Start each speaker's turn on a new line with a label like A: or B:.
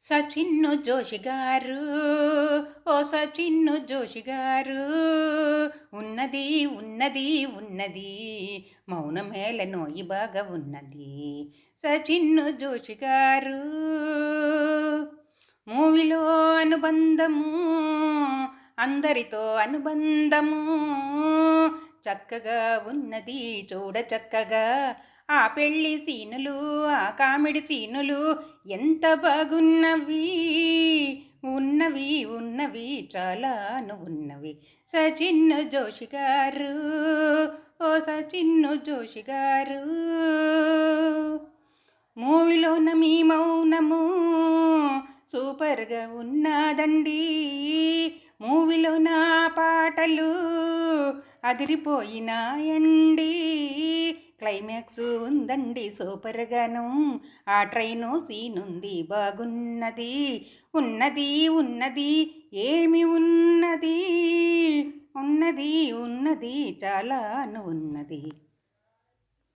A: సచిన్ను జోషి గారు, ఓ సచిన్ను జోషి గారు, ఉన్నది ఉన్నది ఉన్నది మౌనమేళ నోయి బాగా ఉన్నది. సచిన్ను జోషి గారు మూవిలో అనుబంధము, అందరితో అనుబంధము చక్కగా ఉన్నది చూడ చక్కగా. ఆ పెళ్లి సీనులు, ఆ కామెడీ సీనులు ఎంత బాగున్నవి, ఉన్నవి ఉన్నవి చాలాను ఉన్నవి. సచిన్ జోషి గారు, ఓ సచిన్ జోషి గారు, మూవీలోన మీ మౌనము సూపర్గా ఉన్నదండి. మూవీలో నా పాటలు అదిరిపోయినాయండి. క్లైమాక్స్ ఉందండి సూపర్గాను. ఆ ట్రైను సీన్ ఉంది బాగున్నది. ఉన్నది ఉన్నది ఏమి ఉన్నది, ఉన్నది ఉన్నది చాలాను ఉన్నది.